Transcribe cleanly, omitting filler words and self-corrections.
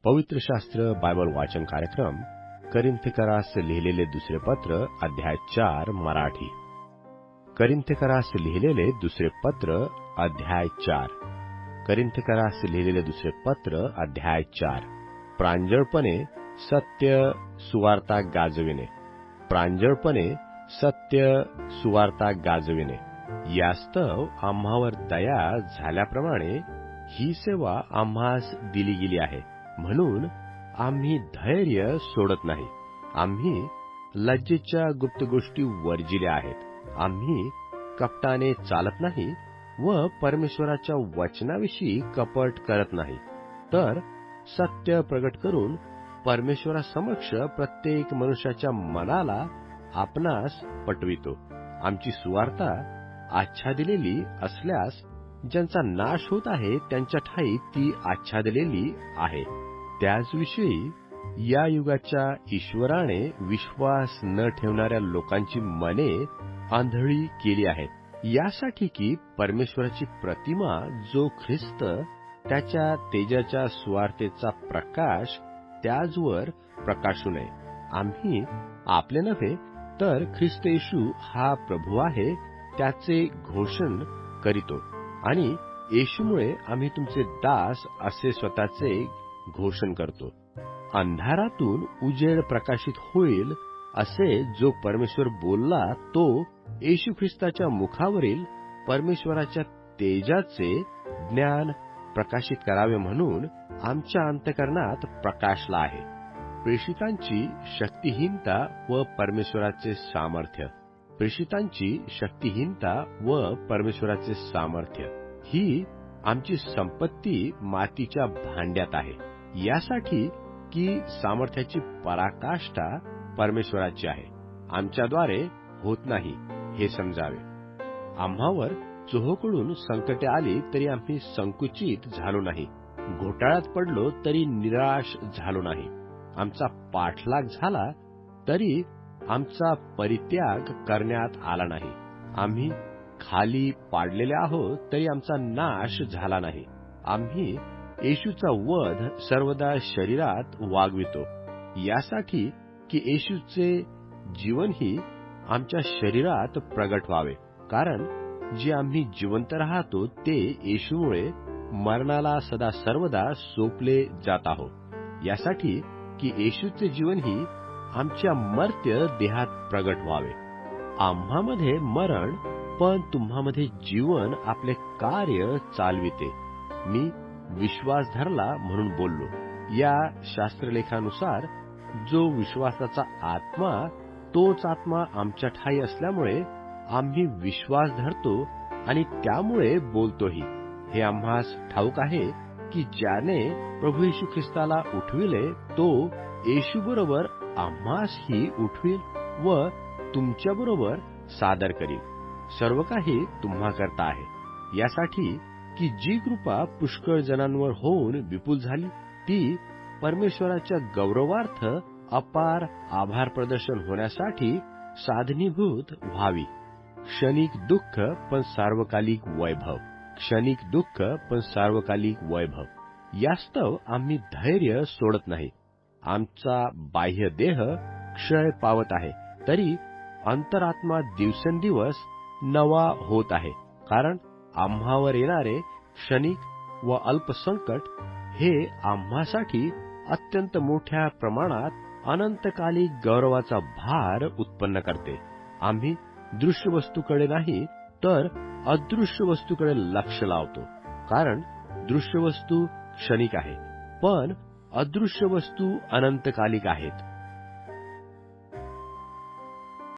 पवित्र शास्त्र बायबल वाचन कार्यक्रम करिन्थकरास लिहिलेले दुसरे पत्र अध्याय 4 मराठी. करिन्थकरास लिहिलेले दुसरे पत्र अध्याय 4. करिन्थकरास लिहिलेले दुसरे पत्र अध्याय 4. प्रांजळपणे सत्य सुवार्ता गाजविणे. प्रांजळपणे सत्य सुवार्ता गाजविणे. यास्तव आम्हावर दया झाल्याप्रमाणे ही सेवा आम्हास दिली गेली आहे, म्हणून आम्ही धैर्य सोडत नाही. आम्ही लज्जेच्या गुप्त गोष्टी वर्जिल्या आहेत. आम्ही कपटाने चालत नाही व परमेश्वराच्या वचनाविषयी कपट करत नाही, तर सत्य प्रगट करून परमेश्वरासमक्ष प्रत्येक मनुष्याच्या मनाला आपणास पटवितो. आमची सुवार्ता आच्छादिलेली असल्यास ज्यांचा नाश होत आहे त्यांच्या ठायी ती आच्छादलेली आहे. त्याचविषयी या युगाच्या ईश्वराने विश्वास न ठेवणाऱ्या लोकांची मने आंधळी केली आहेत, यासाठी की परमेश्वराची प्रतिमा जो ख्रिस्त त्याच्या तेजाच्या सुवार्तेचा प्रकाश त्याचवर प्रकाशू नये. आम्ही आपले नव्हे तर ख्रिस्त येशू हा प्रभू आहे त्याचे घोषण करीतो, आणि येशूमुळे आम्ही तुमचे दास असे स्वतःचे घोषण करतो. अंधारातून उजेड प्रकाशित होईल असे जो परमेश्वर बोलला तो येशू ख्रिस्ताच्या मुखावरील परमेश्वराच्या तेजाचे ज्ञान प्रकाशित करावे म्हणून आमच्या अंतःकरणात प्रकाशला आहे. प्रेषितांची शक्तिहीनता व परमेश्वराचे सामर्थ्य. प्रेषितांची शक्तिहीनता व परमेश्वराचे सामर्थ्य ही आमची संपत्ती मातीच्या भांड्यात आहे, यासाठी की सामर्थ्याची पराकाष्ठा परमेश्वराची आहे, आमच्याद्वारे होत नाही हे समजावे. आम्हावर चोहोकडून संकटे आली तरी आम्ही संकुचित झालो नाही, घोटाळ्यात पडलो तरी निराश झालो नाही. आमचा पाठलाग झाला तरी आमचा परित्याग करण्यात आला नाही. आम्ही खाली पाडलेले आहोत तरी आमचा नाश झाला नाही. आम्ही येशूचा वध सर्वदा शरीरात वागवितो, यासाठी की येशूचे जीवनही आमच्या शरीरात प्रगट व्हावे. कारण जे आम्ही जिवंत राहतो ते येशूमुळे मरणाला सदा सर्वदा सोपले जात आहोत, यासाठी की येशूचे जीवनही आमच्या मर्त्य देहात प्रगट व्हावे. आम्हामध्ये मरण पण तुम्हामध्ये जीवन आपले कार्य चालविते. मी विश्वास धरला म्हणून बोललो. या शास्त्रलेखानुसार जो विश्वासाचा आत्मा तोच आत्मा आमच्या ठायी असल्यामुळे आम्ही विश्वास धरतो आणि त्यामुळे बोलतोही. हे आम्हास ठाऊक आहे की ज्याने प्रभू येशू ख्रिस्ताला उठविले तो येशूबरोबर आम्हासही उठवील व तुमच्याबरोबर सादर करील. सर्व काही तुम्हाकरता आहे, यासाठी की जी कृपा पुष्कळ जणांवर होऊन विपुल झाली ती परमेश्वराच्या गौरवार्थ अपार आभार प्रदर्शन होण्यासाठी साधनीभूत व्हावी. क्षणिक दुःख पण सार्वकालिक वैभव. क्षणिक दुःख पण सार्वकालिक वैभव. यास्तव आम्ही धैर्य सोडत नाही. आमचा बाह्य देह क्षय पावत आहे तरी अंतरात्मा दिवसेंदिवस नवा होत आहे. कारण आम्हावर येणारे क्षणिक व अल्प संकट हे आम्हासाठी अत्यंत मोठ्या प्रमाणात अनंतकालिक गौरवाचा भार उत्पन्न करते. आम्ही दृश्य वस्तूकडे नाही तर अदृश्य वस्तूकडे लक्ष लावतो. कारण दृश्य वस्तू क्षणिक आहे पण अदृश्य वस्तू अनंतकालिक आहेत.